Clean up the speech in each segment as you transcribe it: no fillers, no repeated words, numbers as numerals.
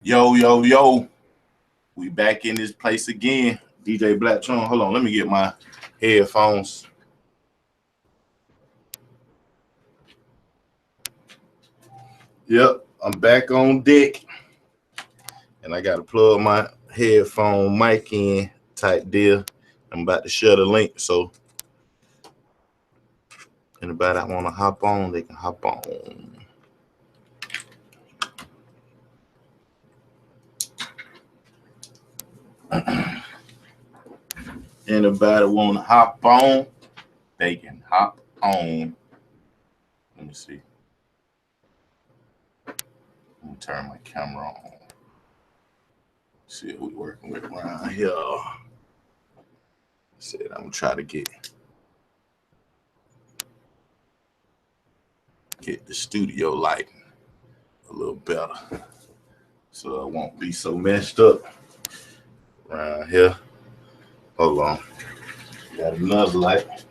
Yo, yo, yo. We back in this place again. DJ Blacktron. Hold on, let me get my headphones. Yep, I'm back on deck. And I got to plug my headphone mic in type deal. I'm about to share the link. So anybody that want to hop on, they can hop on. Anybody want to hop on, they can hop on. Let me see. Let me turn my camera on. See what we're working with around here. Said I'm gonna try to get the studio lighting a little better, so I won't be so messed up around here. Hold on, got another light.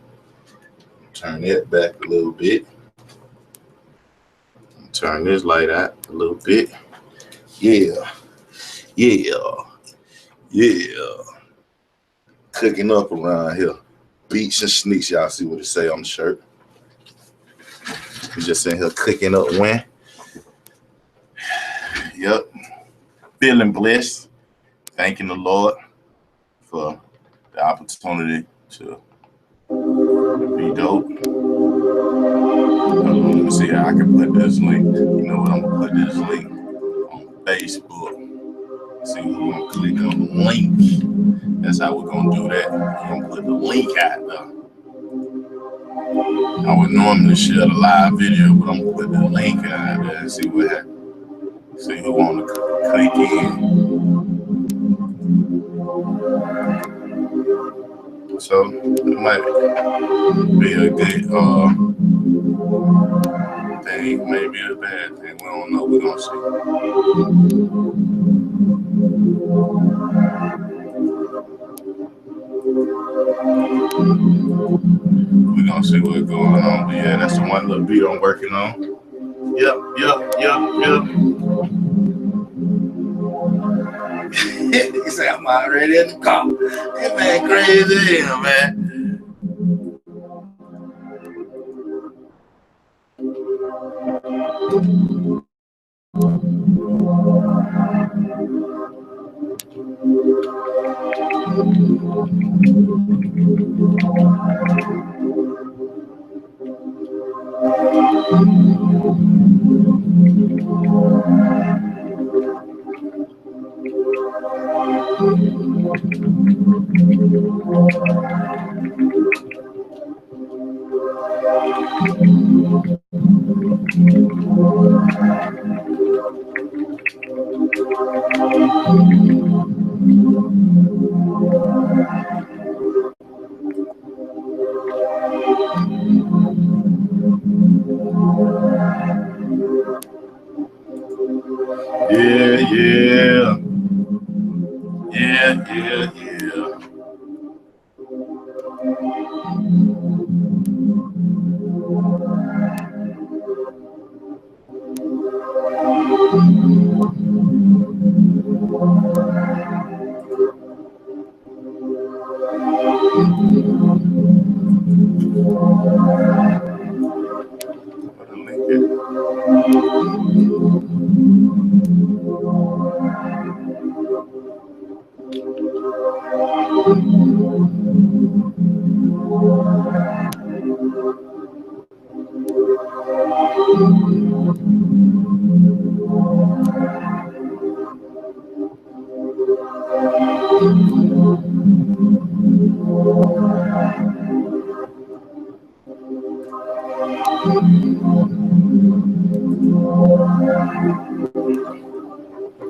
Turn that back a little bit. Turn this light out a little bit. Yeah. Cooking up around here. Beats and sneaks. Y'all see what it say on the shirt. We just in here cooking up when. Yep. Feeling blessed. Thanking the Lord for the opportunity to be dope. Let me see how I can put this link. You know what? I'm gonna put this link on Facebook. See, we're gonna click on the link. That's how we're gonna do that. We're gonna put the link out there. I would normally share the live video, but I'm gonna put the link out there and see what happens. See who wanna click in. So it might be a good thing, maybe a bad thing. We don't know. We're gonna see. We're gonna see what's going on. But yeah, that's the one little beat I'm working on. Yep. He said I'm already in the car. That man crazy hell, man. Yeah.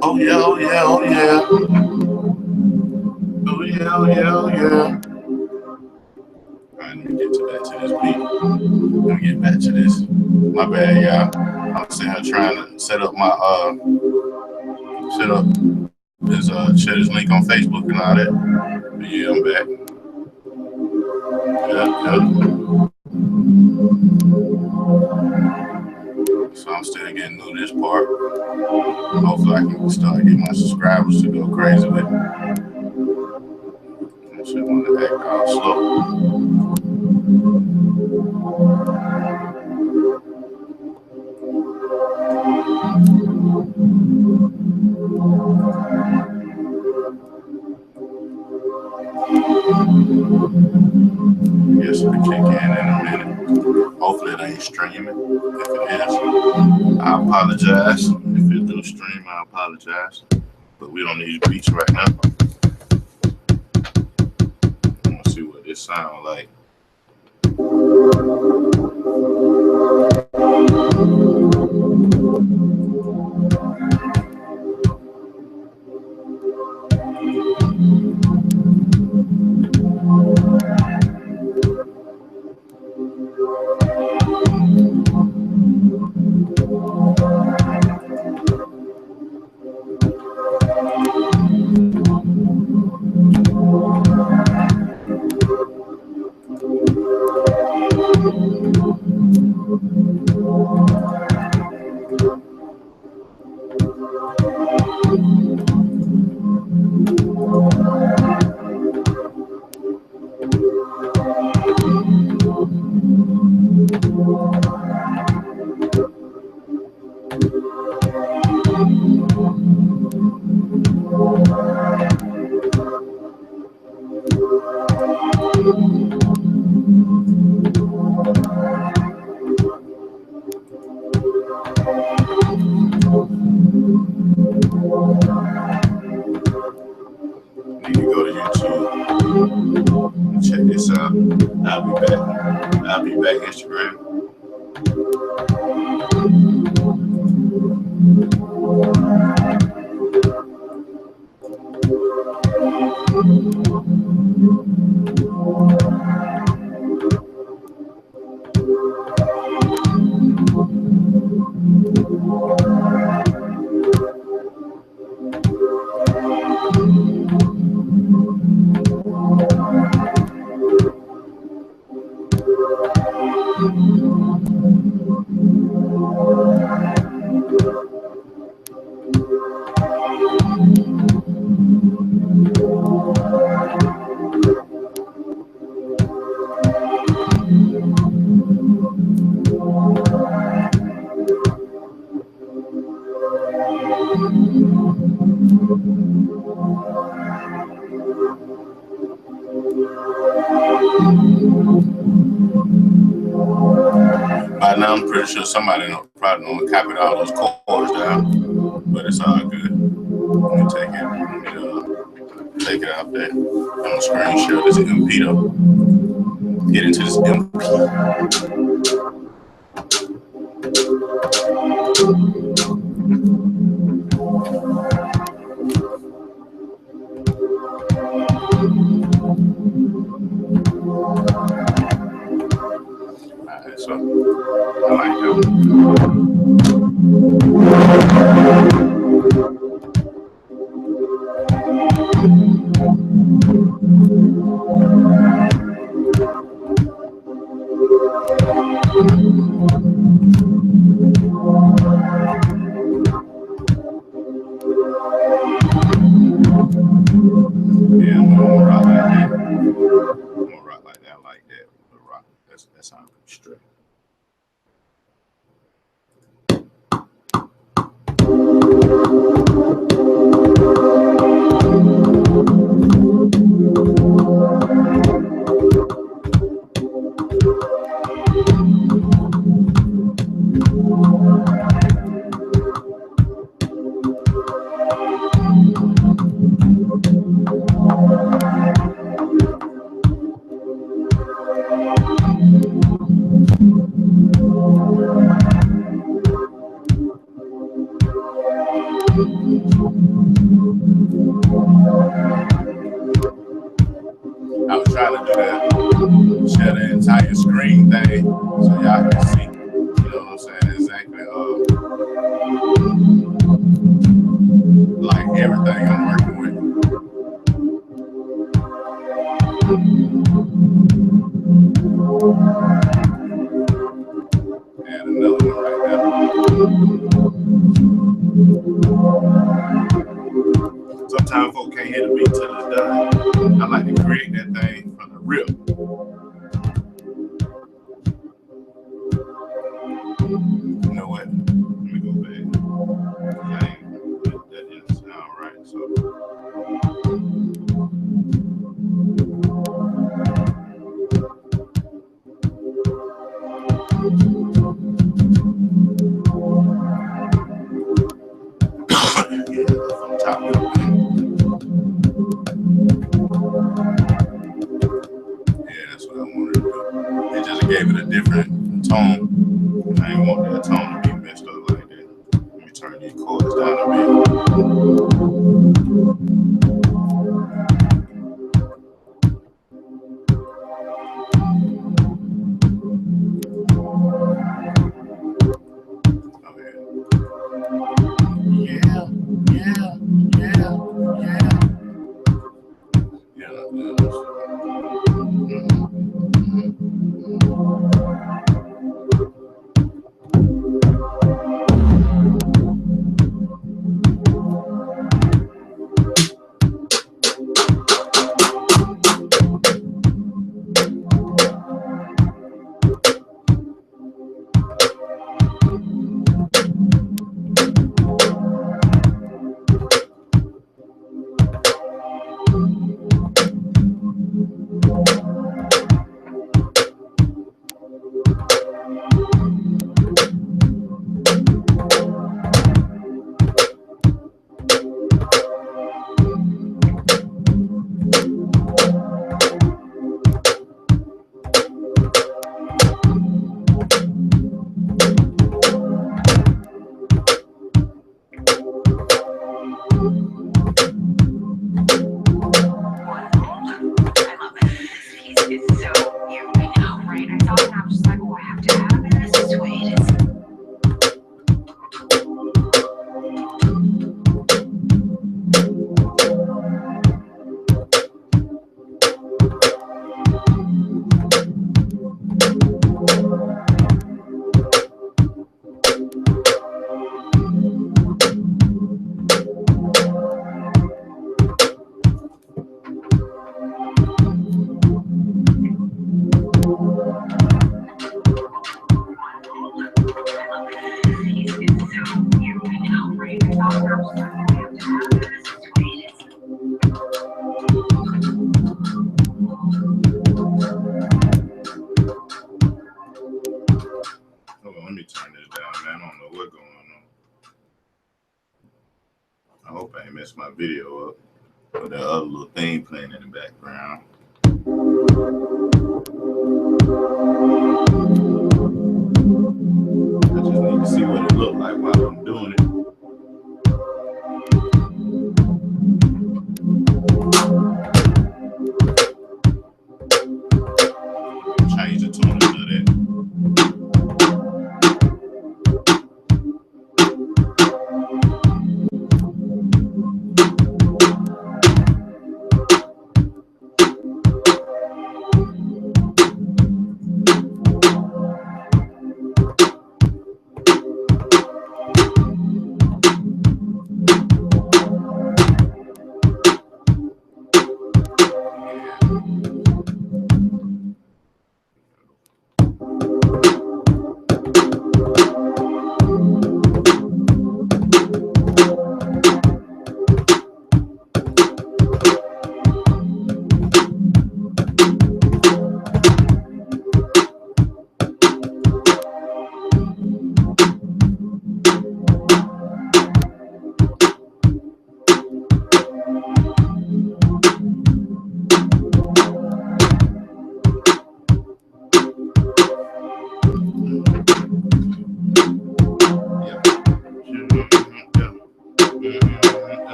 Oh yeah. All right, let me get back to this beat. Let me get back to this. My bad, y'all. I'm sitting here trying to set up my share this link on Facebook and all that. But yeah, I'm back. Yep. So I'm still getting new to this part. Hopefully I can start getting my subscribers to go crazy with it. I should want to act all slow. I guess it'll kick in a minute. Hopefully it ain't streaming. If it is, I apologize. If it do stream, I apologize. But we don't need beats right now. I want to see what this sounds like. Need to go to YouTube and check this out. I'll be back Instagram. By now, I'm pretty sure somebody probably don't copy all those chords down, but it's all good. Let me take it. Take it out there. I'm gonna screen share this MP though. Get into this MP. Alright, so I like that. Yeah, I'm gonna rock like that. I'm gonna rock like that. I like that. Rock. That sounds pretty straight. I was trying to do that, share the entire screen thing so y'all can see, you know what I'm saying, exactly, like everything I'm working with. And another one right there. Sometimes folks can't hear the beat till it's done. I like to create that thing from the rip. You know what? Let me go back. That didn't sound right. So. Gave it a different tone. I ain't want that tone to be messed up like that. Let me turn these chords down a bit. Okay. Yeah. Let me turn this down, man. I don't know what's going on. I hope I ain't messed my video up. But that other little thing playing in the background. I just need to see what it looked like while I'm doing it. Change the tune to that.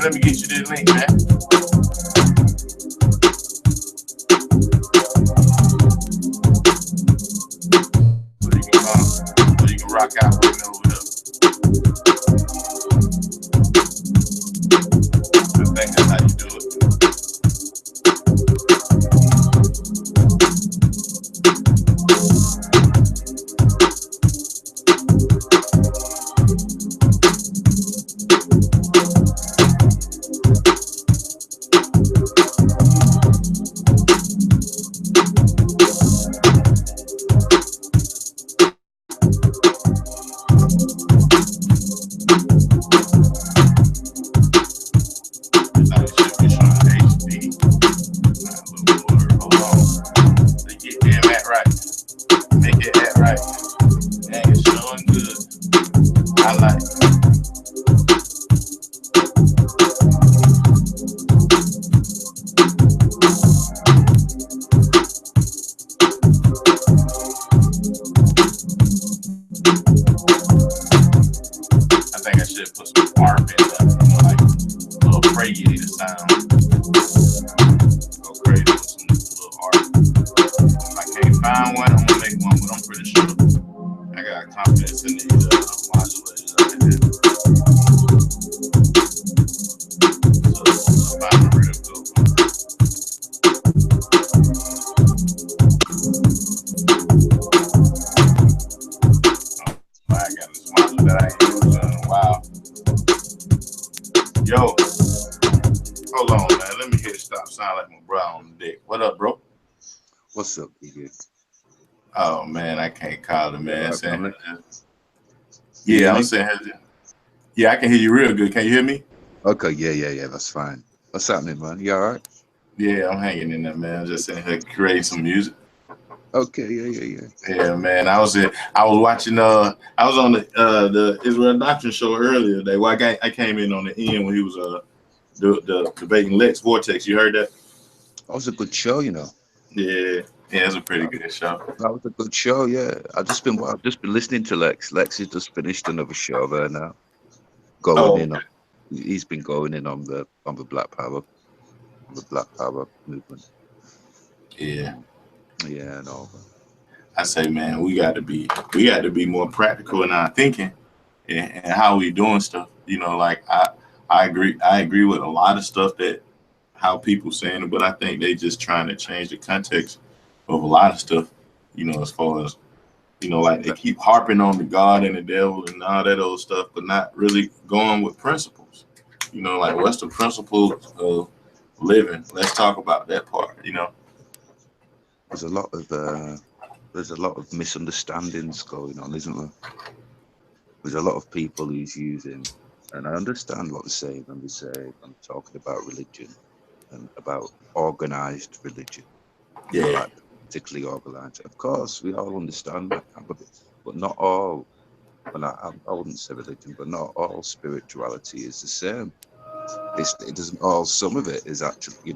let me get you this link, man. So you can rock out with me over here. I think that's how you do it. What's up, EG? Oh man, I can't call it, man. Yeah, I'm saying, yeah, I can hear you real good. Can you hear me? Okay, yeah, that's fine. What's happening, man? You all right? Yeah, I'm hanging in there, man. I'm just sitting here creating some music. Okay, yeah. Yeah, man. I was watching I was on the Israel Doctrine show earlier today. Well, I came in on the end when he was the debating Lex Vortex. You heard that? That was a good show, you know. Yeah, it's a pretty good show. That was a good show, yeah. I've just been listening to Lex. Lex has just finished another show there now. He's been going in on the Black Power movement. Yeah. Yeah, no. I say, man, we got to be more practical in our thinking and how we doing stuff. You know, like I agree with a lot of stuff that how people saying it, but I think they just trying to change the context of a lot of stuff. You know, as far as like they keep harping on the God and the devil and all that old stuff, but not really going with principles. You know, like what's the principles of living? Let's talk about that part. You know, there's a lot of misunderstandings going on, isn't there? There's a lot of people who's using, and I understand what they're saying when they say I'm talking about religion and about organized religion. yeah, like particularly organized. Of course, we all understand that, but not all. And I wouldn't say religion, but not all spirituality is the same. It doesn't all. Some of it is actually,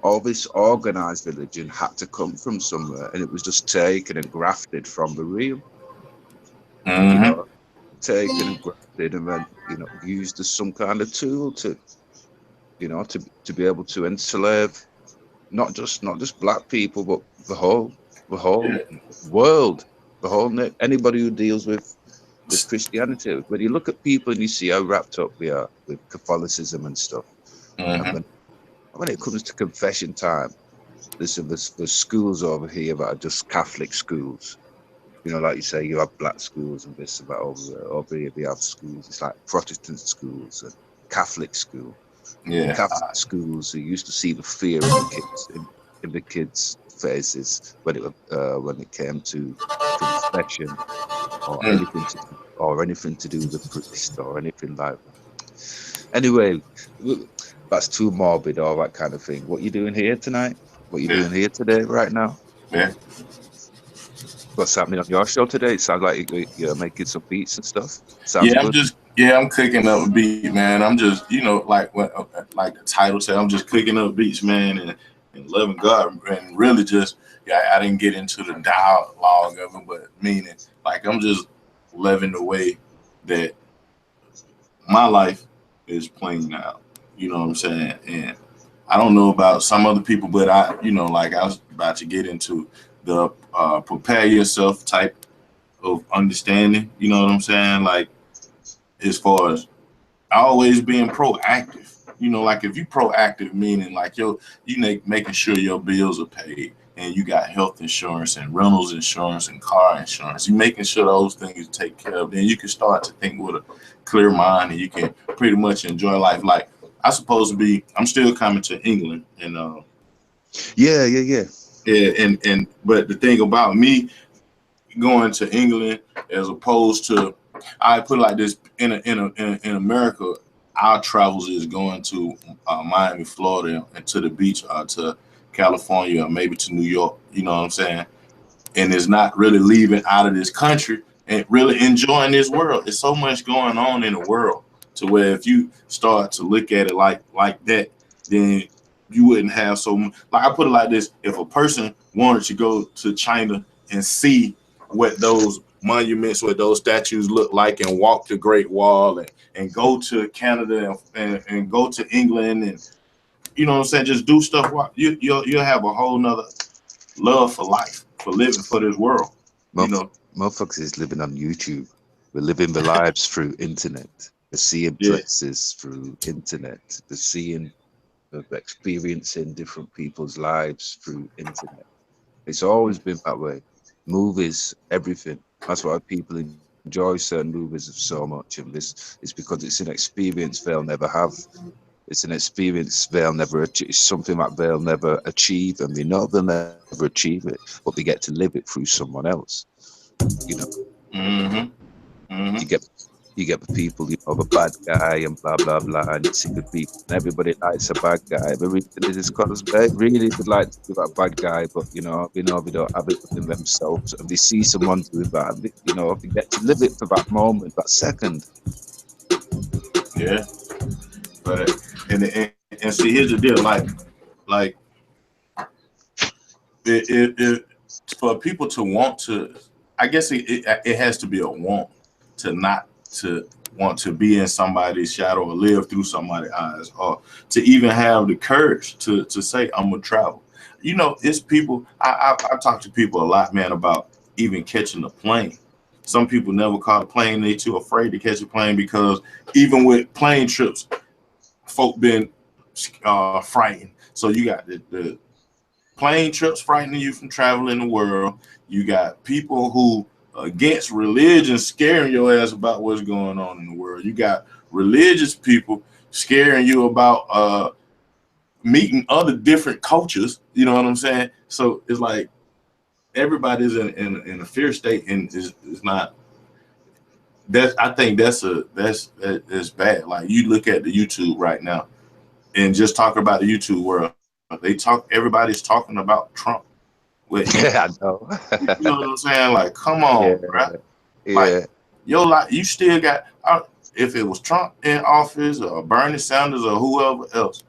all this organized religion had to come from somewhere, and it was just taken and grafted from the real. mm-hmm. Taken and grafted, and then used as some kind of tool to, to be able to enslave not just black people, but the whole world, anybody who deals with Christianity. When you look at people and you see how wrapped up we are with Catholicism and stuff, Mm-hmm. and then when it comes to confession time, there's schools over here that are just Catholic schools. Like you say, you have black schools and this and that over there. Over here, we have schools. It's like Protestant schools and Catholic school. Yeah. Catholic schools who used to see the fear in the kids' faces when it came to confession or anything to do with the priest or anything like that. Anyway, that's too morbid, all that kind of thing. What you doing here tonight? What you doing here today, right now? Yeah. What's happening on your show today? It sounds like you're making some beats and stuff. Sounds Yeah, good. I'm cooking up a beat, man. I'm just, like like the title said, I'm just cooking up beats, man, and loving God, and really just, I didn't get into the dialogue of it, but meaning, like, I'm just living the way that my life is playing out. You know what I'm saying? And I don't know about some other people, but like I was about to get into the prepare yourself type of understanding. You know what I'm saying? Like as far as always being proactive. Like if you proactive, meaning like making sure your bills are paid and you got health insurance and rentals insurance and car insurance. You making sure those things take care of. Then you can start to think with a clear mind and you can pretty much enjoy life. Like I'm still coming to England and Yeah. but the thing about me going to England as opposed to I put it like this in America, our travels is going to Miami, Florida, and to the beach, to California, or maybe to New York. You know what I'm saying? And it's not really leaving out of this country and really enjoying this world. There's so much going on in the world to where if you start to look at it like that, then you wouldn't have so much. Like I put it like this: if a person wanted to go to China and see what those monuments, what those statues look like, and walk the Great Wall, and go to Canada and go to England, and you know what I'm saying, just do stuff. You'll have a whole nother love for life, for living for this world. Motherfuckers is living on YouTube. We're living the lives through internet. We're seeing places through internet. We're seeing, experiencing different people's lives through internet. It's always been that way. Movies, everything. That's why people enjoy certain movies so much. And this is because it's an experience they'll never have. It's an experience they'll never achieve. It's something that they'll never achieve, and they know they'll never achieve it, but they get to live it through someone else. You get the people, the bad guy and blah blah blah, and you see good people, and everybody likes a bad guy. But it's because they really would like to be that bad guy, but they don't have it within themselves, and they see someone doing that, and they get to live it for that moment, that second. Yeah, but and see, here's the deal, like it for people to want to, I guess it has to be a want to not to want to be in somebody's shadow or live through somebody's eyes, or to even have the courage to say I'm gonna travel. It's people. I talk to people a lot, man, about even catching a plane. Some people never caught a plane. They too afraid to catch a plane because even with plane trips, folk been frightened. So you got the plane trips frightening you from traveling the world. You got people who against religion scaring your ass about what's going on in the world. You got religious people scaring you about meeting other different cultures. You know what I'm saying? So it's like everybody's in a fear state, and is not. I think that's bad. Like you look at the YouTube right now, and just talk about the YouTube world. Everybody's talking about Trump. I know. You know what I'm saying? Like, come on, bro. Like, you still got. If it was Trump in office or Bernie Sanders or whoever else,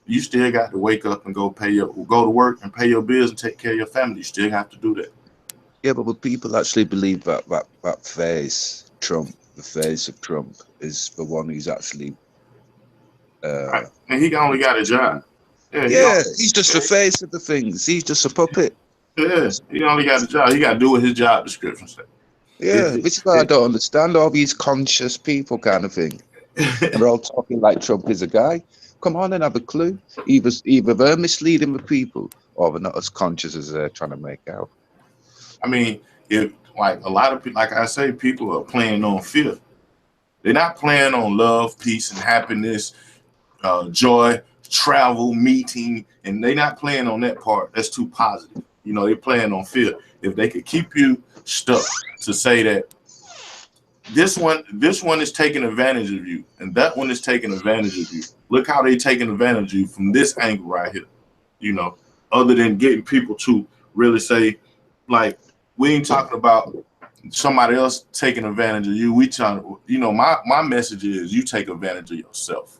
you still got to wake up and go to work and pay your bills and take care of your family. You still have to do that. Yeah, but would people actually believe that face, Trump, the face of Trump, is the one who's actually? Right. And he only got a job. Yeah, he's just the face of the things. He's just a puppet. Yeah, he only got a job. He got to do what his job description says. Yeah, which is why I don't understand all these conscious people kind of thing. They're all talking like Trump is a guy. Come on and have a clue. Either they're misleading the people, or they're not as conscious as they're trying to make out. I mean, if like a lot of people, like I say, people are playing on fear. They're not playing on love, peace, and happiness, joy, travel, meeting, and they're not playing on that part. That's too positive. They're playing on fear. If they could keep you stuck to say that this one is taking advantage of you, and that one is taking advantage of you. Look how they taking advantage of you from this angle right here. Other than getting people to really say, like, we ain't talking about somebody else taking advantage of you. We trying to, my message is you take advantage of yourself.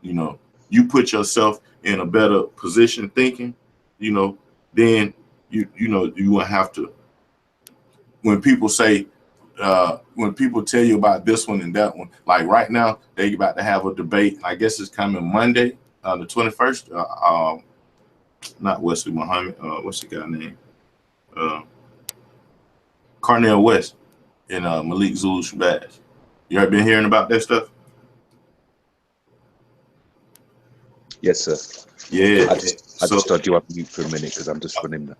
You put yourself in a better position thinking, then you won't have to, when people say when people tell you about this one and that one, like right now, they about to have a debate. I guess it's coming Monday, the 21st. Not Wesley Muhammad. What's the guy name? Cornel West and Malik Zulu Shabazz. You ever been hearing about that stuff? Yes, sir. Yeah. I just thought you had mute for a minute because I'm just running a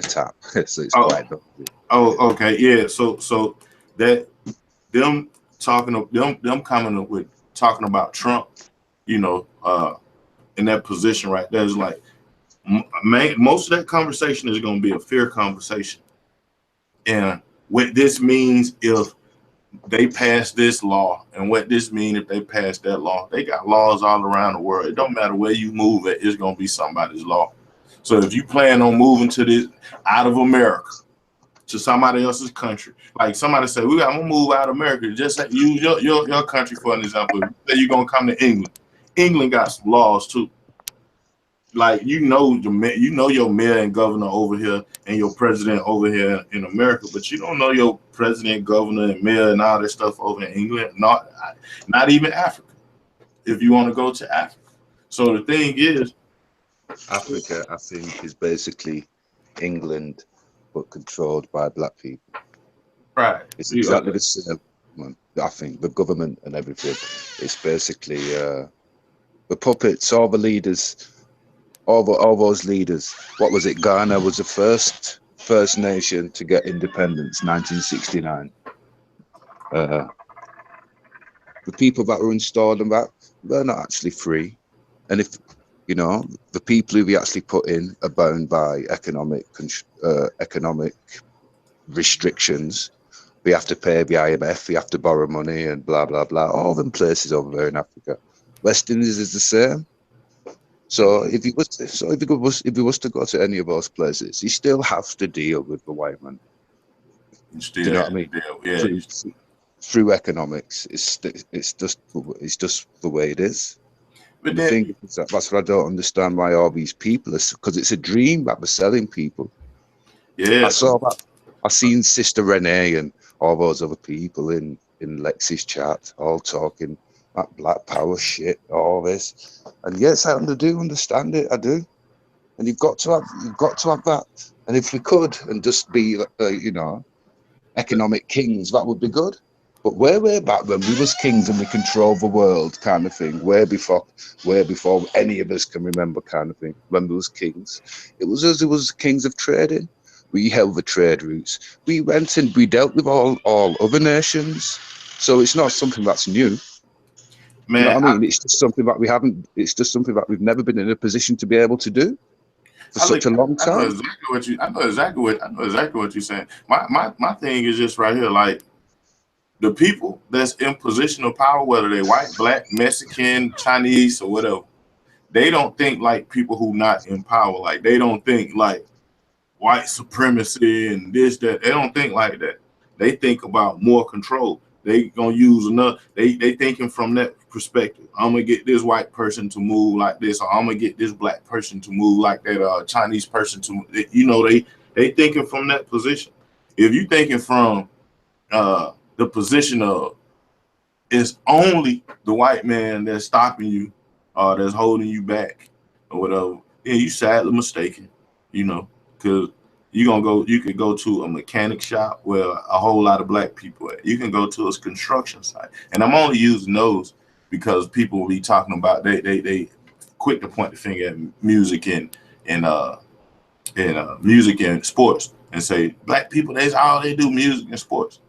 tap. So it's quiet. Oh, okay, yeah. So that them coming up with talking about Trump, you know, in that position right there is like, most of that conversation is going to be a fair conversation. And what this means if they pass this law, and what this means if they pass that law. They got laws all around the world. It don't matter where you move at, it's going to be somebody's law. So if you plan on moving to this out of America to somebody else's country, like somebody say, I'm gonna move out of America, just use your country for an example. Say you're gonna come to England. England got some laws too. Like you know your mayor and governor over here and your president over here in America, but you don't know your president, governor, and mayor and all that stuff over in England. Not even Africa. If you want to go to Africa. So the thing is, Africa, I think, is basically England, but controlled by black people. Right. It's exactly the same. I think the government and everything. It's basically the puppets, all the leaders. All those leaders. What was it? Ghana was the first nation to get independence, 1969. The people that were installed and that, they're not actually free. And if you know, the people who we actually put in are bound by economic restrictions. We have to pay the IMF. We have to borrow money and blah blah blah. All them places over there in Africa. West Indies is the same. So if he was to go to any of those places, he still has to deal with the white man. Do you know what I mean? Yeah. Through economics, it's just the way it is. But the thing is that's what I don't understand why all these people are, because it's a dream that they're selling people. Yeah. I saw that. I seen Sister Renee and all those other people in Lexi's chat all talking that black power shit, all this, and yes, I do understand it. I do, and you've got to have that. And if we could and just be, economic kings, that would be good. But way back when we was kings and we control the world, kind of thing. Way before any of us can remember, kind of thing. When we was kings, it was kings of trading. We held the trade routes. We went and we dealt with all other nations. So it's not something that's new. Man, you know what I mean? It's just something that we haven't. It's just something that we've never been in a position to be able to do for such a long time. I know exactly what you're saying. My thing is just right here, like the people that's in position of power, whether they're white, black, Mexican, Chinese, or whatever, they don't think like people who not in power. Like they don't think like white supremacy and this, that. They don't think like that. They think about more control. They gonna use another. They thinking from that perspective. I'm gonna get this white person to move like this, or I'm gonna get this black person to move like that. Chinese person to, they thinking from that position. If you thinking from the position of it's only the white man that's stopping you, that's holding you back, or whatever, then you sadly mistaken. Because you could go to a mechanic shop where a whole lot of black people at. You can go to a construction site. And I'm only using those because people will be talking about they quick to point the finger at music and music and sports and say black people, that's all they do, music and sports,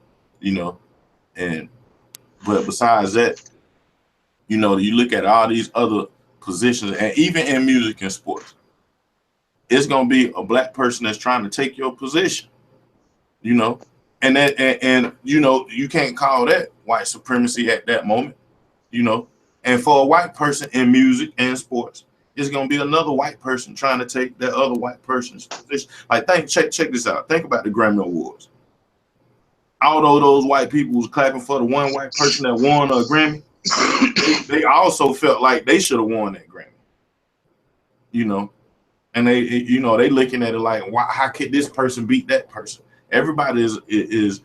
but besides that, you look at all these other positions, and even in music and sports, it's gonna be a black person that's trying to take your position, and you can't call that white supremacy at that moment, and for a white person in music and sports, it's gonna be another white person trying to take that other white person's position. Like, check this out. Think about the Grammy Awards. Although those white people was clapping for the one white person that won a Grammy, they also felt like they should have won that Grammy, and they looking at it like, why? How could this person beat that person? Everybody is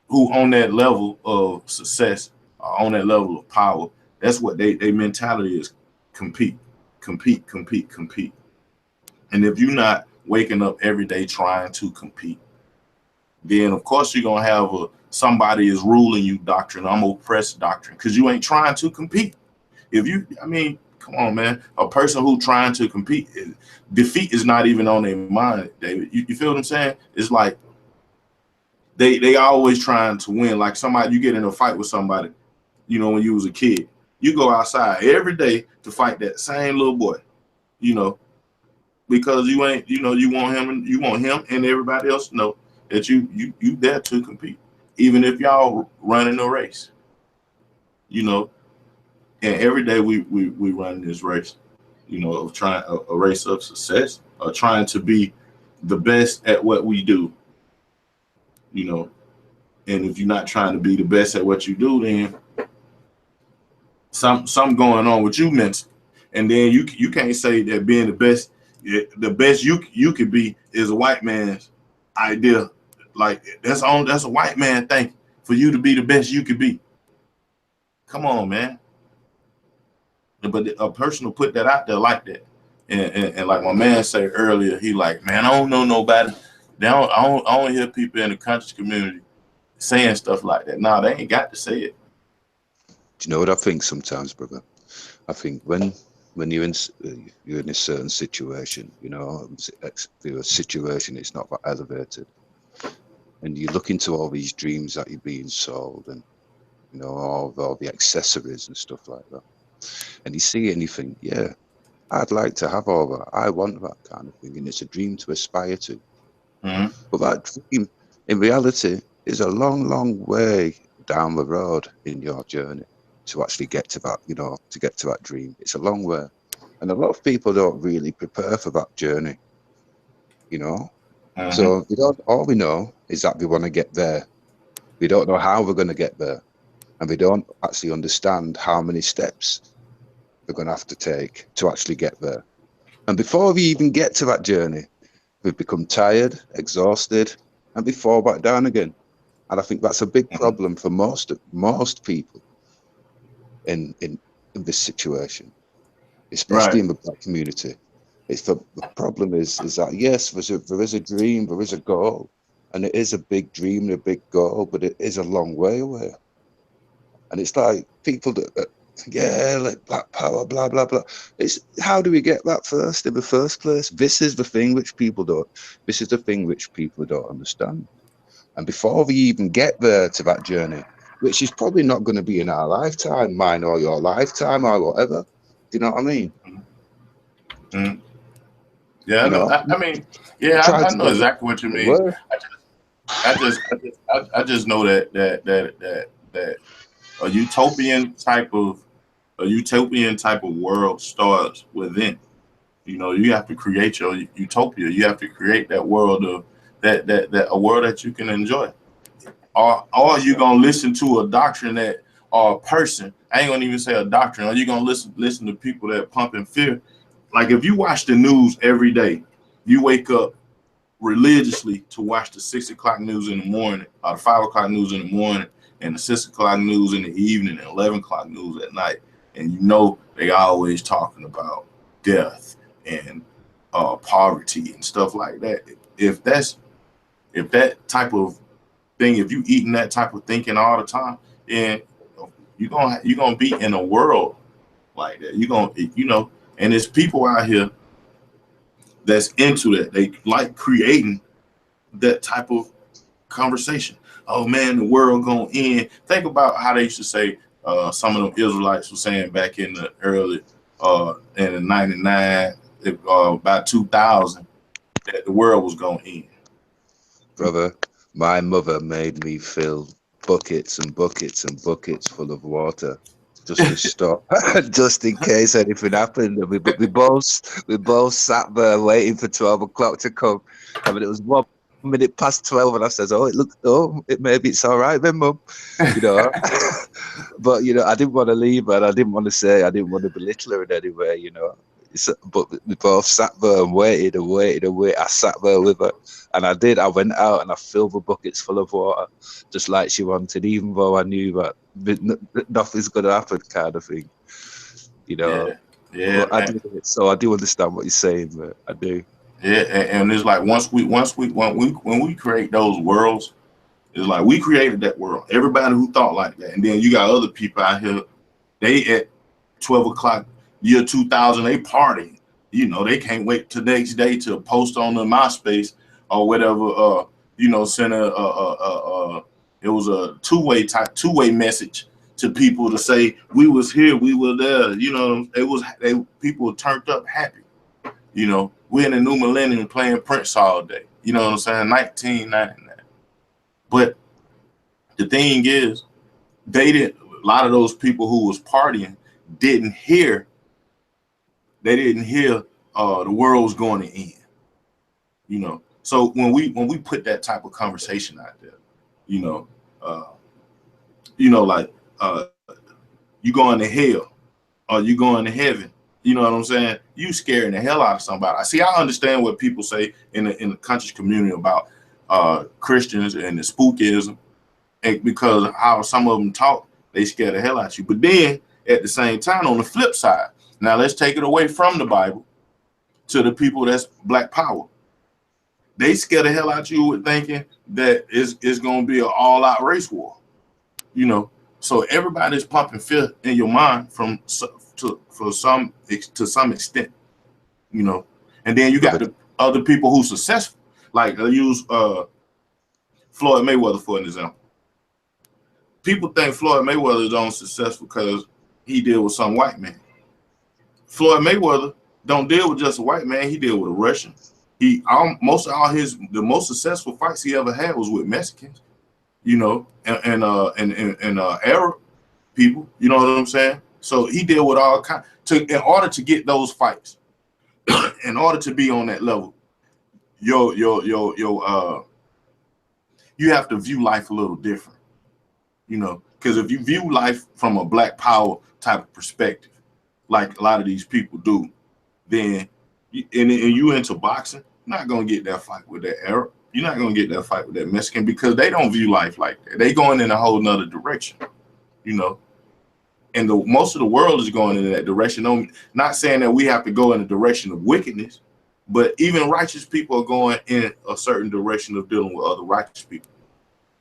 who on that level of success, on that level of power. That's what they mentality is: compete, compete, compete, compete. And if you're not waking up every day trying to compete, then of course you're gonna have somebody is ruling you doctrine. I'm oppressed doctrine, because you ain't trying to compete. If you, I mean, come on, man. A person who trying to compete, defeat is not even on their mind, David. You feel what I'm saying? It's like they always trying to win. Like somebody, you get in a fight with somebody, you know, when you was a kid, you go outside every day to fight that same little boy, you know, because you ain't, you know, you want him and everybody else to know that you there to compete, even if y'all running a race, you know. And every day we run this race, you know, of trying a race of success, or trying to be the best at what we do, you know. And if you're not trying to be the best at what you do, then something going on with you mentally. And then you can't say that being the best you could be is a white man's idea. Like that's a white man thing for you to be the best you could be. Come on, man. But a person will put that out there like that, and like my man said earlier, he like, man, I don't know nobody. I don't hear people in the conscious community saying stuff like that. Nah, they ain't got to say it. Do you know what I think sometimes, brother? I think when you're in a certain situation, you know, a situation is not that elevated, and you look into all these dreams that you're being sold, and you know, all the accessories and stuff like that, and you see anything, yeah, I'd like to have all that. I want that kind of thing, and it's a dream to aspire to. Mm-hmm. But that dream, in reality, is a long, long way down the road in your journey to actually get to that, you know, to get to that dream. It's a long way. And a lot of people don't really prepare for that journey, you know. Mm-hmm. So all we know is that we want to get there. We don't know how we're going to get there. And we don't actually understand how many steps we're going to have to take to actually get there. And before we even get to that journey, we've become tired, exhausted, and we fall back down again. And I think that's a big problem for most people in this situation, especially in the Black community. It's the problem is that yes, there is a dream, there is a goal, and it is a big dream and a big goal, but it is a long way away. And it's like people that like Black Power, blah blah blah. It's how do we get that first in the first place? This is the thing which people don't. This is the thing which people don't understand. And before we even get there to that journey, which is probably not going to be in our lifetime, mine or your lifetime or whatever. Do you know what I mean? Mm-hmm. Yeah, you know, I mean, yeah, I know exactly what you mean. I just know that a utopian type of world starts within. You know, you have to create your utopia. You have to create that world of that a world that you can enjoy. Or you gonna listen to a doctrine or a person? I ain't gonna even say a doctrine. Or you gonna listen to people that pumping fear? Like if you watch the news every day, you wake up religiously to watch the 6 o'clock news in the morning, or the 5 o'clock news in the morning, and the 6 o'clock news in the evening, and 11 o'clock news at night, and you know they always talking about death and poverty and stuff like that. If that type of thing, if you eating that type of thinking all the time, then you're gonna be in a world like that. You're gonna, you know, and there's people out here that's into that. They like creating that type of conversation. Oh man, the world gonna end. Think about how they used to say, some of them Israelites were saying back in the early in the 99, about 2000, that the world was gonna end. Brother, my mother made me fill buckets and buckets and buckets full of water just to stop, just in case anything happened. And we both sat there waiting for 12 o'clock to come. I mean, it was 1 minute past 12, and I says, maybe it's all right then, Mum. You know, but you know, I didn't want to leave her, and I didn't want to belittle her in any way. You know, But we both sat there and waited and waited and waited. I sat there with her, and I did. I went out and I filled the buckets full of water, just like she wanted, even though I knew that nothing's going to happen, kind of thing. You know. Yeah, But I do. So I do understand what you're saying, but I do. Yeah, and it's like when we create those worlds, it's like we created that world. Everybody who thought like that, and then you got other people out here. They at 12 o'clock year 2000, they partying. You know, they can't wait till next day to post on the MySpace or whatever. Send it was a two-way message to people to say we was here, we were there. You know, people turned up happy. You know, we're in the new millennium playing Prince all day. You know what I'm saying? 1999. But the thing is, a lot of those people who was partying didn't hear the world was going to end. You know, so when we put that type of conversation out there, you going to hell or you going to heaven. You know what I'm saying? You scaring the hell out of somebody. I understand what people say in the conscious community about Christians and the spookism, and because how some of them talk, they scare the hell out of you. But then at the same time, on the flip side, now let's take it away from the Bible to the people that's Black Power. They scare the hell out of you with thinking that it's going to be an all-out race war. You know, so everybody's pumping fear in your mind to some extent, you know. And then you got the other people who successful. Like I use Floyd Mayweather for an example. People think Floyd Mayweather is only successful because he deal with some white man. Floyd Mayweather don't deal with just a white man. He deal with a Russian. The most successful fights he ever had was with Mexicans, you know, and Arab people. You know what I'm saying? So he deal with all kinds. In order to get those fights, in order to be on that level, you have to view life a little different. You know, because if you view life from a Black Power type of perspective, like a lot of these people do, then you into boxing, you're not gonna get that fight with that Arab. You're not gonna get that fight with that Mexican because they don't view life like that. They going in a whole nother direction, you know. And most of the world is going in that direction. I'm not saying that we have to go in the direction of wickedness, but even righteous people are going in a certain direction of dealing with other righteous people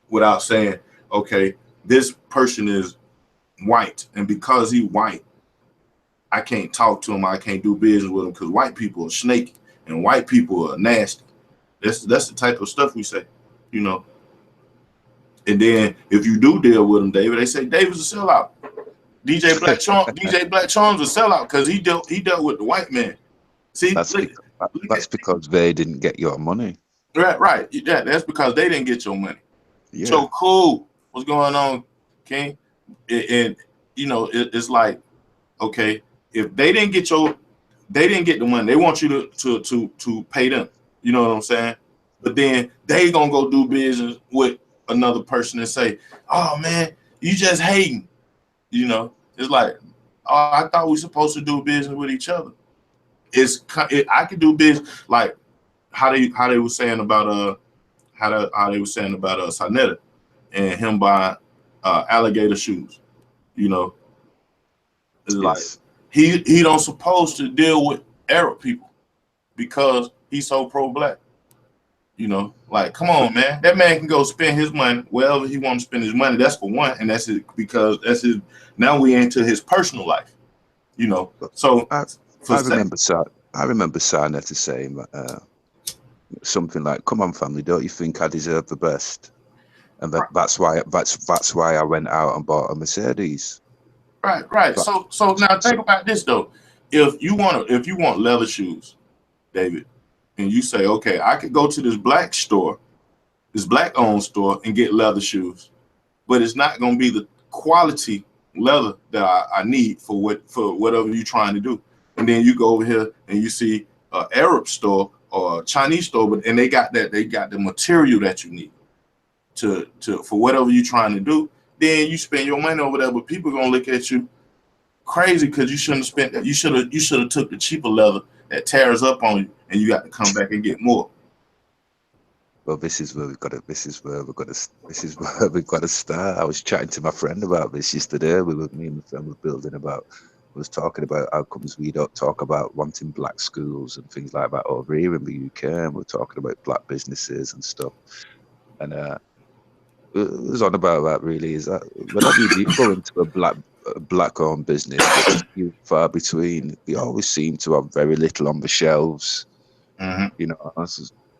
without saying, okay, this person is white, and because he's white, I can't talk to him, I can't do business with him because white people are snaky and white people are nasty. That's the type of stuff we say, you know. And then if you do deal with him, David, they say David's a sellout. DJ Black Charms a sellout because he dealt with the white man. See, that's because they didn't get your money. Right. Yeah, that's because they didn't get your money. Yeah. So cool. What's going on, King? And you know, it's like, okay, if they didn't get the money, they want you to pay them. You know what I'm saying? But then they gonna go do business with another person and say, "Oh man, you just hating." You know, it's like, oh, I thought we supposed to do business with each other. I could do business like how they were saying about Sarnetta and him buying alligator shoes. You know, it's like he don't supposed to deal with Arab people because he's so pro-Black. You know, like, come on, man. That man can go spend his money wherever he wants to spend his money. That's for one, and that's it because that's his. Now we into his personal life. You know, so I remember Sarnetta saying something like, "Come on, family, don't you think I deserve the best?" And that's why I went out and bought a Mercedes. Right. So now think about this though. If you want leather shoes, David, and you say, okay, I could go to this black store, this Black-owned store, and get leather shoes, but it's not going to be the quality leather that I need for whatever you're trying to do. And then you go over here and you see an Arab store or a Chinese store, and they got the material that you need for whatever you're trying to do. Then you spend your money over there, but people are gonna look at you crazy because you shouldn't have spent that. You should have took the cheaper leather that tears up on you, and you got to come back and get more. Well, this is where we've got to. This is where we've got to start. I was chatting to my friend about this yesterday. Me and my friend were building about. Was talking about outcomes we don't talk about wanting black schools and things like that over here in the UK, and we're talking about black businesses and stuff. And it was on about that really is that whenever you do go into a black-owned business, it's few far between. They always seem to have very little on the shelves. You know,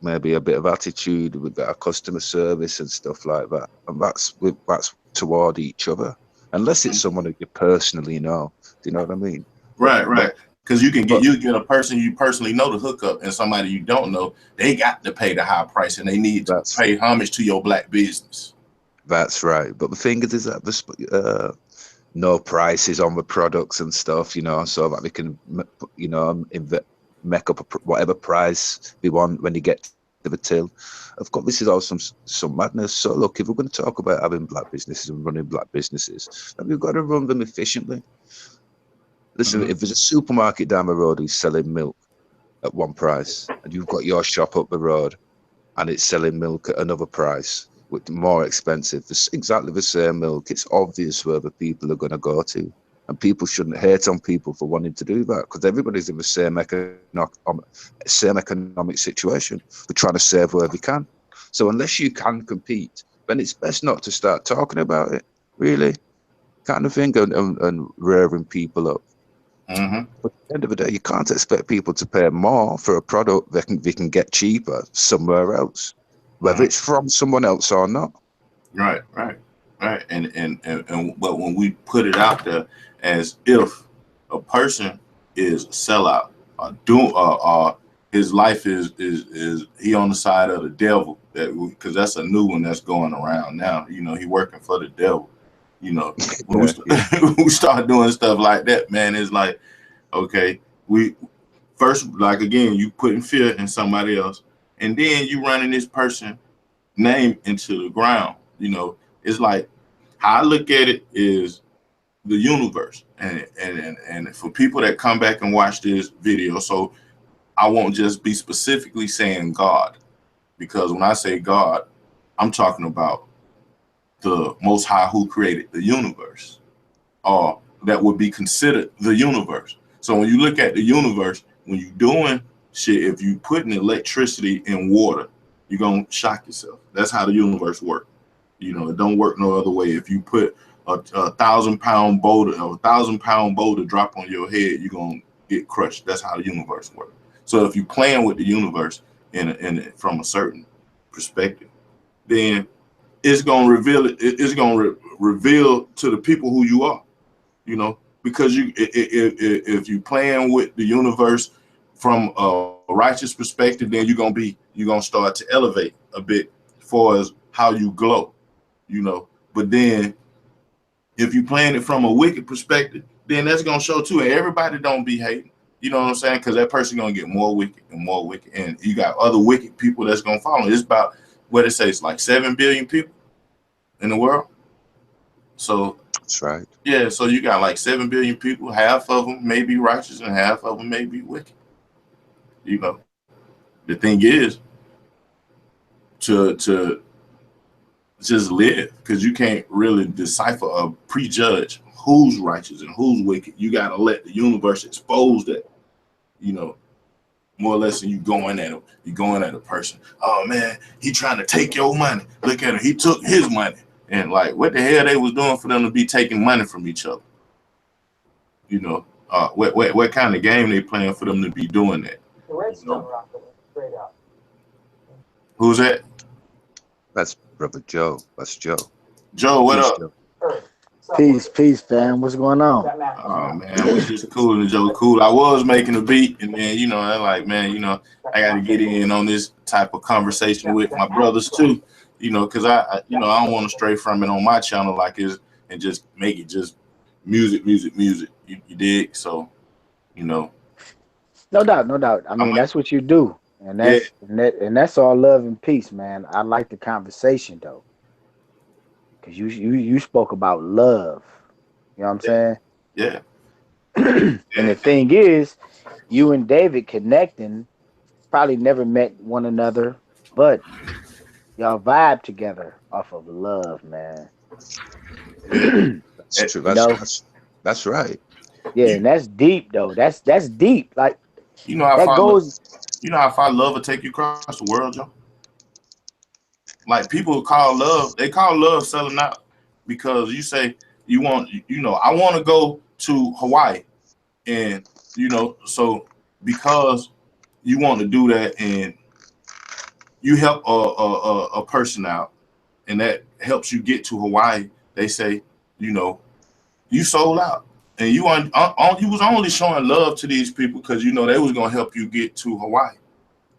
maybe a bit of attitude with our customer service and stuff like that, and that's toward each other. Unless it's someone that you personally know, do you know what I mean? Right. Because you get a person you personally know to hook up, and somebody you don't know, they got to pay the high price, and they need to pay homage to your black business. That's right. But the thing is that no prices on the products and stuff, you know, so that we can, you know, make up whatever price we want when you get to the till. Of course, this is all some madness. So look, if we're going to talk about having black businesses and running black businesses, then we've got to run them efficiently. Listen, if there's a supermarket down the road who's selling milk at one price, and you've got your shop up the road and it's selling milk at another price, with more expensive, it's exactly the same milk, it's obvious where the people are going to go to. And people shouldn't hate on people for wanting to do that, because everybody's in the same economic situation. We're trying to save where we can. So unless you can compete, then it's best not to start talking about it, really, kind of thing, and rearing people up. But at the end of the day, you can't expect people to pay more for a product they can get cheaper somewhere else, whether it's from someone else or not. Right. And but when we put it out there as if a person is a sellout, his life is he on the side of the devil, because that's a new one that's going around now. You know, he working for the devil. You know, when we start doing stuff like that, man, it's like, okay, we first, like, again, you putting fear in somebody else, and then you running this person name into the ground. You know, it's like, how I look at it is the universe, and for people that come back and watch this video, so I won't just be specifically saying God, because when I say God, I'm talking about the Most High who created the universe, or that would be considered the universe. So when you look at the universe, when you're doing shit, if you putting electricity in water, you're gonna shock yourself. That's how the universe works. You know, it don't work no other way. If you put a 1,000-pound boulder, or 1,000-pound boulder drop on your head, you're gonna get crushed. That's how the universe works. So if you're playing with the universe from a certain perspective, then it's gonna reveal it. It's gonna reveal to the people who you are. You know, because if you playing with the universe from a righteous perspective, then you're gonna start to elevate a bit as far as how you glow. You know, but then if you playing it from a wicked perspective, then that's gonna show too. And everybody don't be hating. You know what I'm saying? Because that person gonna get more wicked and more wicked, and you got other wicked people that's gonna follow. It's about what it says, like 7 billion people in the world. So that's right. Yeah, so you got like 7 billion people. Half of them may be righteous, and half of them may be wicked. You know, the thing is to just live, because you can't really decipher or prejudge who's righteous and who's wicked. You got to let the universe expose that, you know, more or less. And you going at a person. Oh man, he trying to take your money. Look at him. He took his money. And like, what the hell they was doing for them to be taking money from each other? You know, what kind of game they playing for them to be doing that? The Redstone rocket went straight up. Who's that? That's Brother Joe. That's Joe. Joe, what up? Joe. Peace, fam. What's going on? Oh man, we just cool and Joe cool. I was making a beat, and then, you know, I'm like, man, you know, I got to get in on this type of conversation with my brothers too. You know, because I don't want to stray from it on my channel like this and just make it just music. You dig? So, you know. No doubt. I mean, that's what you do, and that's all love and peace, man. I like the conversation though, because you spoke about love. You know what I'm saying? Yeah. And the thing is, you and David connecting probably never met one another, but y'all vibe together off of love, man. Yeah. That's true. You know, That's right. yeah, You and that's deep though. That's deep. Like you know how that far goes. you know how far love will take you across the world, Joe? Like people call love, they call love selling out because you say you want, I want to go to Hawaii, and so because you want to do that, and you help a person out, and that helps you get to Hawaii. They say, you know, you sold out, and you was only showing love to these people because they was gonna help you get to Hawaii.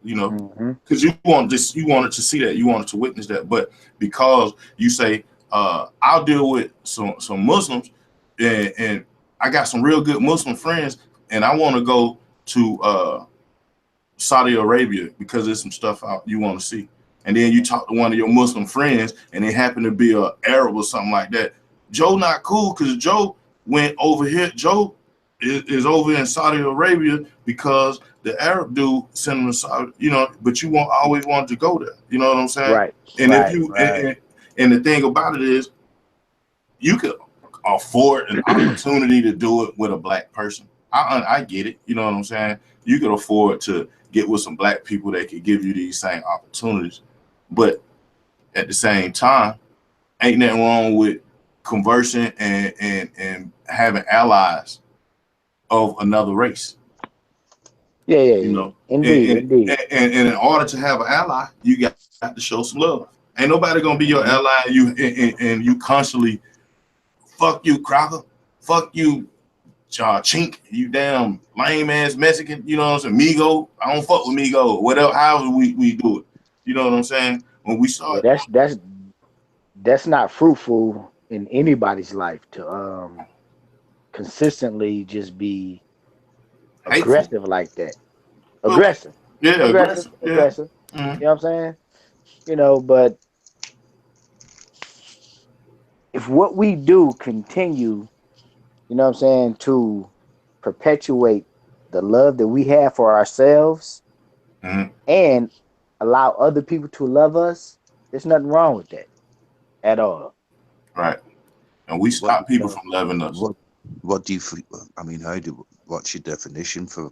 Hmm. Because you wanted to see that, you wanted to witness that, but because you say, I'll deal with some Muslims, and I got some real good Muslim friends, and I want to go to Saudi Arabia because there's some stuff out you want to see, and then you talk to one of your Muslim friends, and they happen to be a Arab or something like that. Joe not cool because Joe went over here. Joe is over in Saudi Arabia because the Arab dude sent him to Saudi, but you always wanted to go there. You know what I'm saying? Right, And if right, you right. and the thing about it is, you could afford an opportunity to do it with a black person. I get it. You know what I'm saying? You could afford to get with some black people that could give you these same opportunities, but at the same time, ain't nothing wrong with conversing and having allies of another race. Yeah, yeah, You yeah. know, and Indeed, and, indeed. and in order to have an ally, you got to show some love. Ain't nobody gonna be your Hmm. ally, and you constantly fuck you, Crocker, fuck you, chink, you damn lame ass Mexican. You know what I'm saying? Migo, I don't fuck with Migo. Whatever, however we do it. You know what I'm saying? When we Yeah, start that's not fruitful in anybody's life to consistently just be hateful, aggressive like that. but Aggressive, yeah, aggressive, aggressive, yeah. aggressive. Mhm. You know what I'm saying? But if what we do continue, what I'm saying, to perpetuate the love that we have for ourselves Mhm. and allow other people to love us, there's nothing wrong with that at all. Right, and we What stop people You from loving us. what what do you? I mean, what's your definition for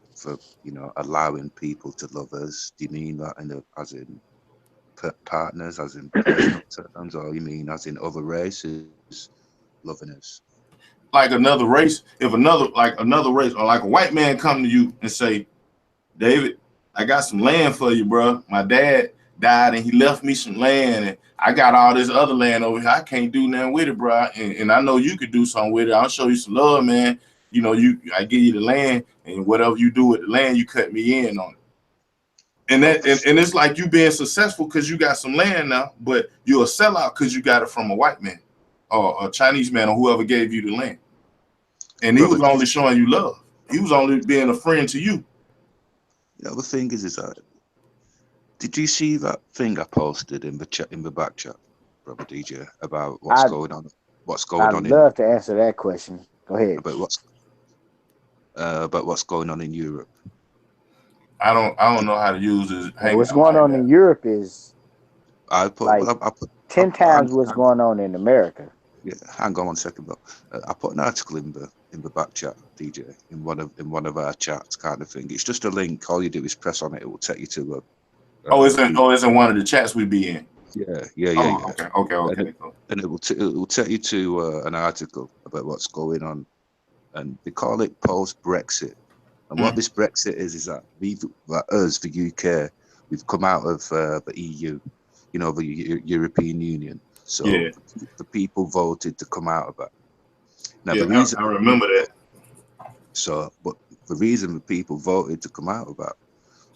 allowing people to love us? Do you mean that as in partners, as in personal terms, or you mean as in other races loving us? Like another race, if another race or like a white man come to you and say, David, I got some land for you, bro. My dad died and he left me some land, and I got all this other land over here. I can't do nothing with it, bro. And I know you could do something with it. I'll show you some love, man. I give you the land, and whatever you do with the land, you cut me in on it. And Well, that and it's like you being successful because you got some land now, but you're a sellout because you got it from a white man or a Chinese man or whoever gave you the land. And he was Robert, only showing you love. He was only being a friend to you. the thing is that did you see that thing I posted in the chat, in the back chat, Robert DJ, about what's I going on? What's going I'd on in love to answer that question. Go ahead. about what's about what's going on in Europe? I don't know how to use this Well, what's hangout going like on that. in Europe is I put like well, I put 10 times what's going on in America. yeah, hang on 1 second, but I put an article in the back chat, DJ, in one of our chats, kind of thing. It's just a link. All you do is press on it. It will take you to Oh, it's in the oh, it's in one of the chats we be in. Oh, yeah, okay, okay, and okay. Cool. it will take you to an article about what's going on, and they call it post Brexit. And what Mm, this Brexit is that us, the UK, we've come out of the EU, the European Union. So yeah, the people voted to come out of that. Now yeah. the I remember that. but the reason the people voted to come out of that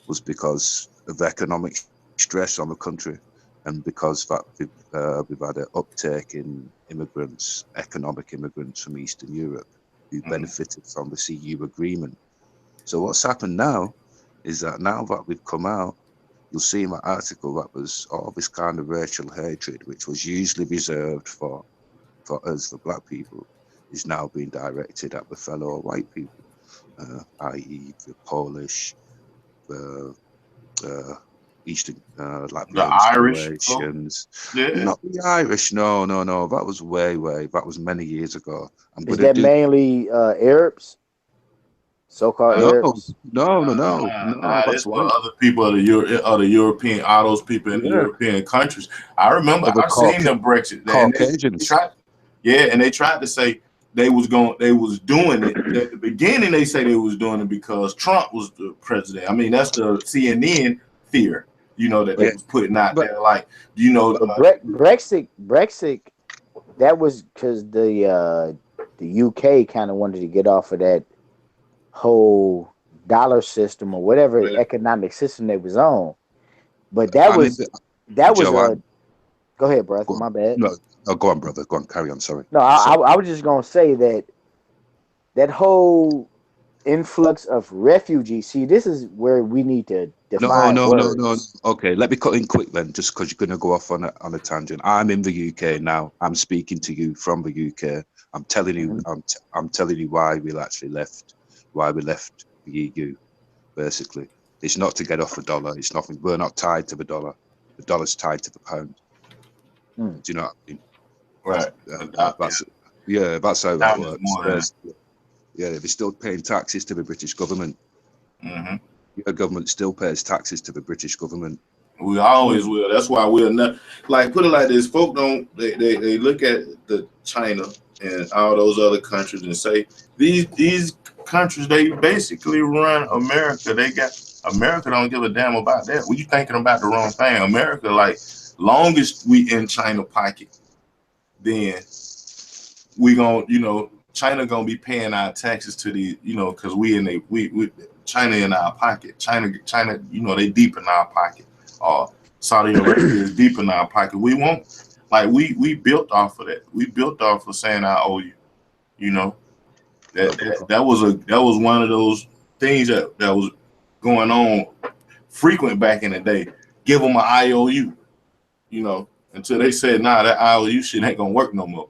was because of economic stress on the country, and because that we've had an uptake in immigrants, economic immigrants from Eastern Europe, who Mm, benefited from the CU agreement. So what's happened now is that now that we've come out, you'll see in my article that was all this kind of racial hatred, which was usually reserved for us, for black people, is now being directed at the fellow white people. i.e., the Polish, the Eastern, like The Polish, Irish folk, Croatians. yeah. Not the Irish. No, no, no. That was way. That was many years ago. I'm Is gonna that do. mainly Arabs, so-called Uh, No, Arabs? no. That's This for white. other people of the European, all those people in the Yeah, European countries. I remember of the I seen the Brexit, and they Caucasians. tried, yeah, and they tried to say they was doing it. At the beginning, they say they was doing it because Trump was the president. I mean, that's the CNN fear, that they Yeah, But was putting out but there. Like, you know, but Brexit, that was because the UK kind of wanted to get off of that whole dollar system or whatever economic system they was on. But I mean, that was Joe, a go ahead, brother. go on. My bad. No, no, go on, brother. Go on. Carry on. Sorry. No, I was just gonna say that whole influx of refugees. See, this is where we need to No, define no, no, no. words. Okay, let me cut in quick then, just because you're going to go off on a tangent. I'm in the UK now. I'm speaking to you from the UK. I'm telling you, Mhm. I'm telling you why why we left the EU. Basically, it's not to get off the dollar. It's nothing. We're not tied to the dollar. The dollar's tied to the pound. Mm. Do you know what I mean? right? That's yeah. That's how that Now there's works. more than Yeah, they're still paying taxes to the British government. that. Your government still pays taxes to the British government. We always Mm. will. That's why we're not like put it like this. Folk don't they look at the China and all those other countries and say these countries they basically run America. They got America don't give a damn about that. Well, you thinking about the wrong thing. America, like longest we in China pocket, then we gonna China gonna be paying our taxes to the because we China in our pocket. China they deep in our pocket. Saudi Arabia is deep in our pocket. We won't like we built off of that. We built off of saying I owe you. You know that was one of those things that was going on frequent back in the day. Give them an IOU. Until they said nah, that IOU shit ain't gonna work no more.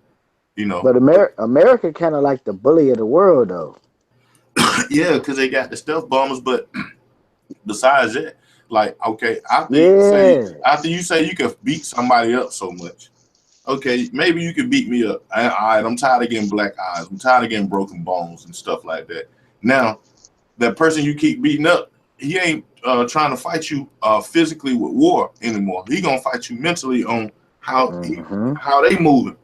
But America kind of like the bully of the world, though. Yeah, because they got the stealth bombers, but besides that, like, okay, Yeah, after you say you can beat somebody up so much, okay, maybe you can beat me up. All right, I'm tired of getting black eyes. I'm tired of getting broken bones and stuff like that. Now, that person you keep beating up, he ain't trying to fight you physically with war anymore. He gonna fight you mentally on hmm how they moving,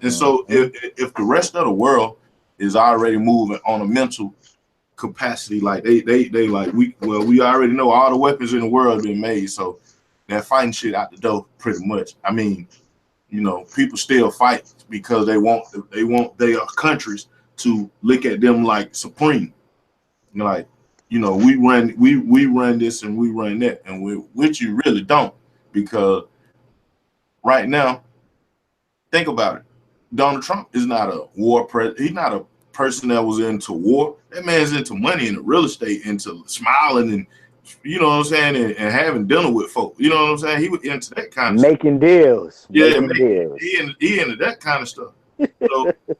And so hmm if the rest of the world is already moving on a mental capacity, like they like we already know all the weapons in the world have been made, so they're fighting shit out the door pretty much. I mean, people still fight because they want their countries to look at them like supreme. Like, we run this and we run that, and which you really don't, because right now, think about it. Donald Trump is not a war president. He's not a person that was into war. That man's into money and real estate, into smiling and you know what I'm saying, and having dinner with folk. You know what I'm saying? He was into that kind of stuff. making deals, Yeah, making deals. he into that kind of stuff.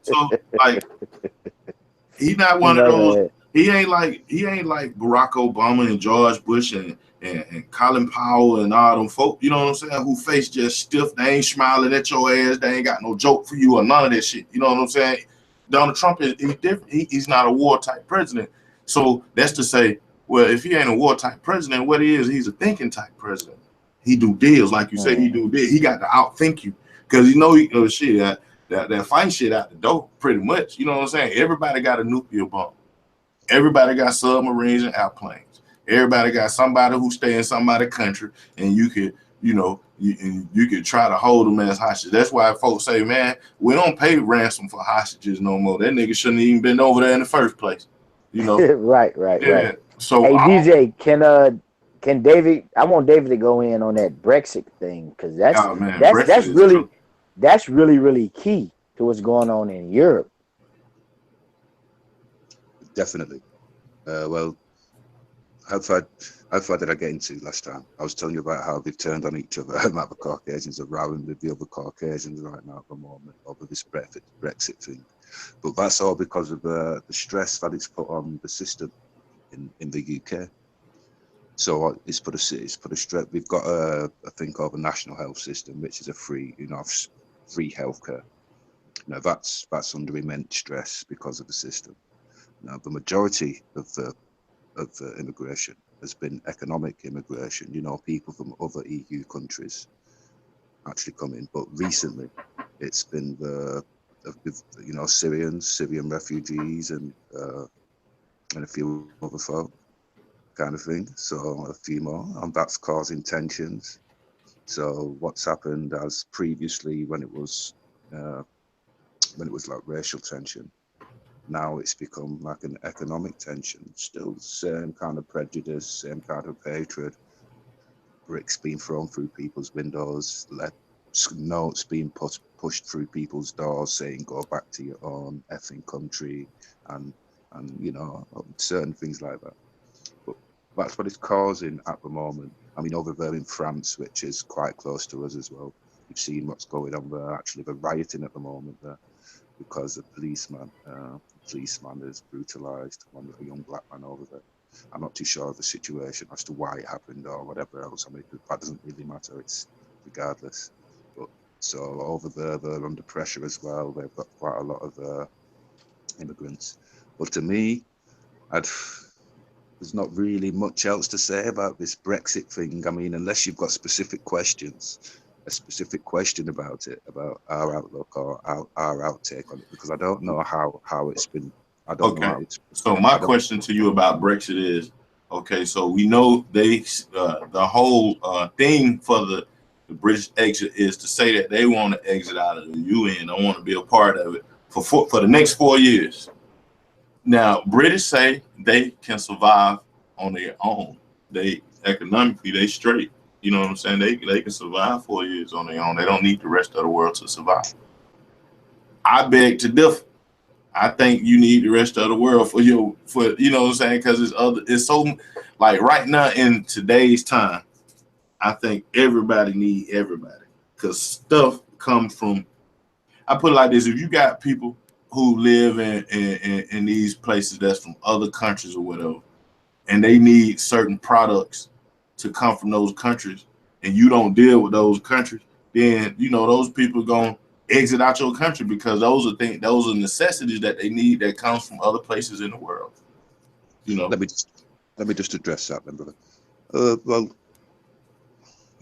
So like he not You one of know those. that. He ain't like Barack Obama and George Bush and Colin Powell and all them folk, you know what I'm saying, who face just stiff. They ain't smiling at your ass. They ain't got no joke for you or none of that shit. You know what I'm saying? Donald Trump is different. He's not a war type president. So that's to say, well, if he ain't a war type president, what he is, he's a thinking type president. He do deals, like you say, he do deals. He got to outthink you because shit that fight shit out the door pretty much. You know what I'm saying? Everybody got a nuclear bomb. Everybody got submarines and airplanes. Everybody got somebody who stay in somebody's country, and you could, you could try to hold them as hostages. That's why folks say, man, we don't pay ransom for hostages no more. That nigga shouldn't even been over there in the first place. Right. Yeah. So Hey DJ, can David? I want David to go in on that Brexit thing because oh man, Brexit is true. that's really key to what's going on in Europe. Definitely. Well, how far did I get into last time? I was telling you about how they've turned on each other. About the Caucasians are rowing with the other Caucasians right now at the moment over this Brexit thing. But that's all because of the stress that it's put on the system in the UK. So it's put a stress. We've got a thing called the National Health System, which is a free healthcare. Now that's under immense stress because of the system. Now the majority of the immigration has been economic immigration. People from other EU countries actually come in, but recently it's been Syrian refugees, and a few other folk, kind of thing. So a few more, and that's causing tensions. So what's happened as previously when it was like racial tension, now it's become like an economic tension. Still same kind of prejudice, same kind of hatred. Bricks being thrown through people's windows, notes being pushed through people's doors saying "Go back to your own effing country," and certain things like that. But that's what it's causing at the moment. I mean, over there in France, which is quite close to us as well, you've seen what's going on there. Actually, they're rioting at the moment there because a policeman has brutalized a young black man over there. I'm not too sure of the situation as to why it happened or whatever else. I mean, that doesn't really matter. It's regardless. But so over there, they're under pressure as well. They've got quite a lot of immigrants. But to me, there's not really much else to say about this Brexit thing. I mean, unless you've got specific questions, a specific question about it, about our outlook or our outtake on it, because I don't know how it's been. I don't know how it's. So my question to you about Brexit is, okay, so we know the whole thing for the British exit is to say that they want to exit out of the UN. I want to be a part of it for the next 4 years. Now, British say they can survive on their own. They economically, they straight. You know what I'm saying? They can survive 4 years on their own. They don't need the rest of the world to survive. I beg to differ. I think you need the rest of the world for you know what I'm saying? Because it's so like right now in today's time, I think everybody need everybody. Because stuff comes from, I put it like this, if you got people who live in these places that's from other countries or whatever, and they need certain products to come from those countries, and you don't deal with those countries, then those people gonna exit out your country because those are necessities that they need that comes from other places in the world. Let me just address that then, brother. Well,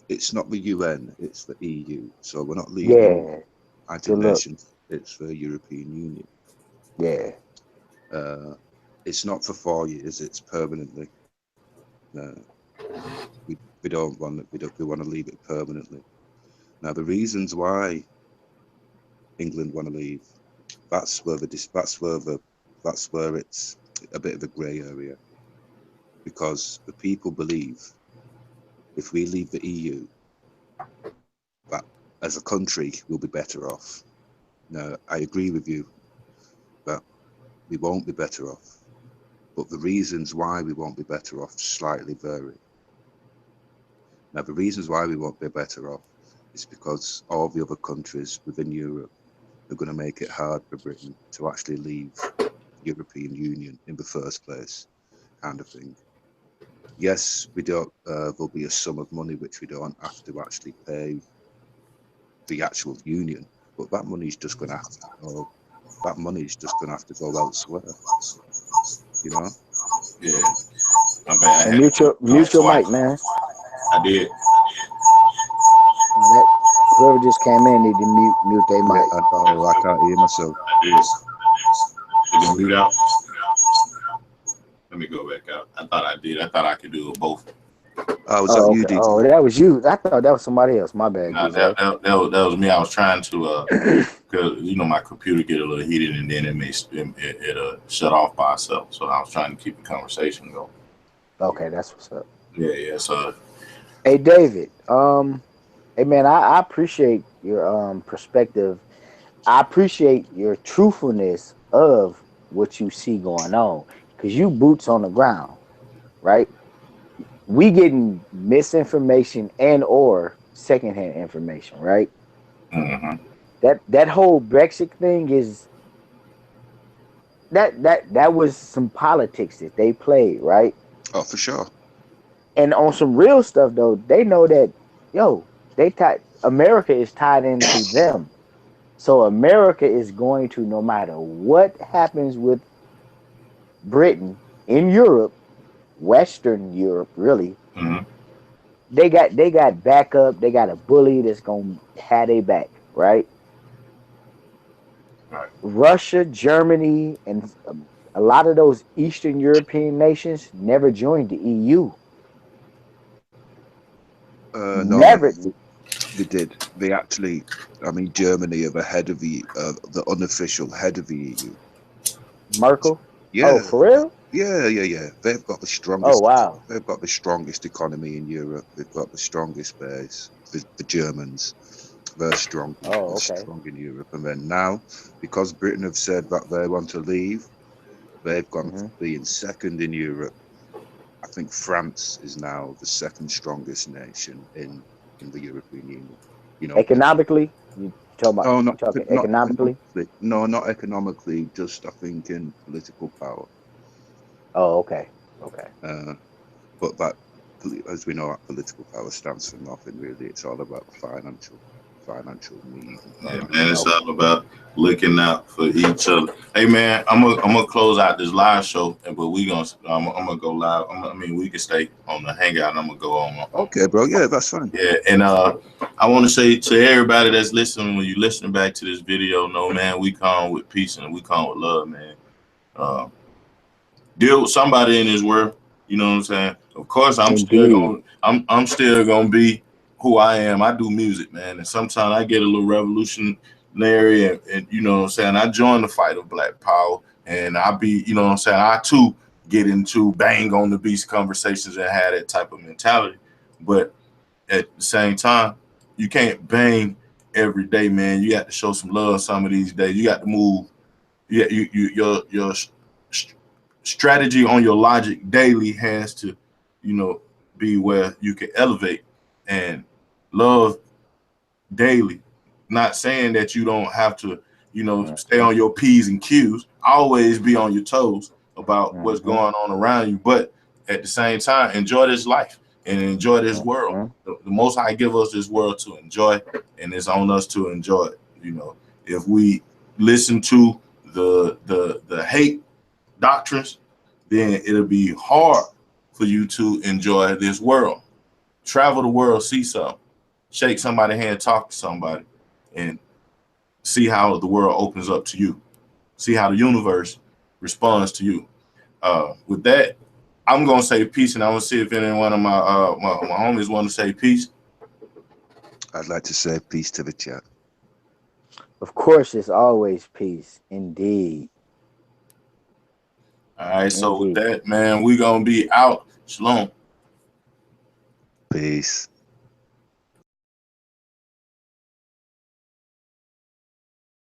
it's not the UN, it's the EU. So we're not leaving United Nations. It's the European Union. Yeah. It's not for 4 years. It's permanently. We don't want it. We want to leave it permanently. Now the reasons why England want to leave, that's where it's a bit of a grey area, because the people believe if we leave the EU, that as a country we'll be better off. Now I agree with you that we won't be better off, but the reasons why we won't be better off slightly vary. Now the reasons why we won't be better off is because all the other countries within Europe are going to make it hard for Britain to actually leave the European Union in the first place, kind of thing. Yes, we don't. There'll be a sum of money which we don't have to actually pay the actual union, but that money's just going to have to go. That money's just going to have to go elsewhere. Yeah. And mute your mic, man. I did. Whoever just came in need to mute their mic. I can't hear myself. Did you mute out? Let me go back out. I thought I did. I thought I could do it both. Was that you, DJ? Oh, that was you. I thought that was somebody else. My bad. Nah, that was me. I was trying to, because my computer get a little heated and then it shut off by itself. So I was trying to keep the conversation going. Okay, that's what's up. Yeah. So, hey, David. Hey, man, I appreciate your perspective. I appreciate your truthfulness of what you see going on, because you boots on the ground, right? we getting misinformation and or secondhand information, right? Mm-hmm. That whole Brexit thing is that was some politics that they played, right? Oh, for sure. And on some real stuff though, they know that yo, they tied America is tied into them. So America is going to, no matter what happens with Britain in Europe, Western Europe, really, Mm-hmm. they got backup. They got a bully that's gonna have their back, right? Right. Russia, Germany, and a lot of those Eastern European nations never joined the EU. No, Never. they did. They actually, I mean, Germany are the head of the unofficial head of the EU. Merkel. Oh, Yeah, for real? yeah. They've got the Oh, strongest. wow. They've got the strongest economy in Europe. They've got the strongest base. The Germans, they're strong. Oh, They're okay. strong in Europe. And then now, because Britain have said that they want to leave, they've gone Hmm. from being second in Europe. I think France is now the second strongest nation in the European Union. You know, Economically, you no, you talking economically? no, not economically. Just I think in political power. Oh, okay. Okay. Uh, but that, as we know, that political power stands for nothing really. It's all about the financial need. Yeah, man, it's Okay. all about looking out for each other. Hey, man, I'm gonna close out this live show, but I'm gonna go live. I mean, we can stay on the hangout, and I'm gonna go on. Okay, bro. Yeah, that's fine. Yeah, and I want to say to everybody that's listening, when you're listening back to this video, no, man, we come with peace and we come with love, man. Uh, Deal with somebody in this world. You know what I'm saying? Of course, Indeed. I'm still gonna be who I am. I do music, man, and sometimes I get a little revolutionary, and you know what I'm saying. I join the fight of Black Power, and I be, you know what I'm saying. I too get into bang on the beast conversations and have that type of mentality, but at the same time, you can't bang every day, man. You got to show some love some of these days. You got to move. Yeah, your strategy on your logic daily has to, you know, be where you can elevate and love daily. Not saying that you don't have to, you know, stay on your P's and Q's, always be on your toes about what's going on around you, but at the same time, enjoy this life and enjoy this world. The Most High give us this world to enjoy, and it's on us to enjoy it. You know, if we listen to the hate doctrines, then it'll be hard for you to enjoy this world. Travel the world, see something, shake somebody's hand, talk to somebody, and see how the world opens up to you. See how the universe responds to you. With that, I'm gonna say peace, and I'm gonna see if any one of my homies want to say peace. I'd like to say peace to the chat. Of course, it's always peace. Indeed. All right, so with that, man, we gonna be out. Shalom. Peace.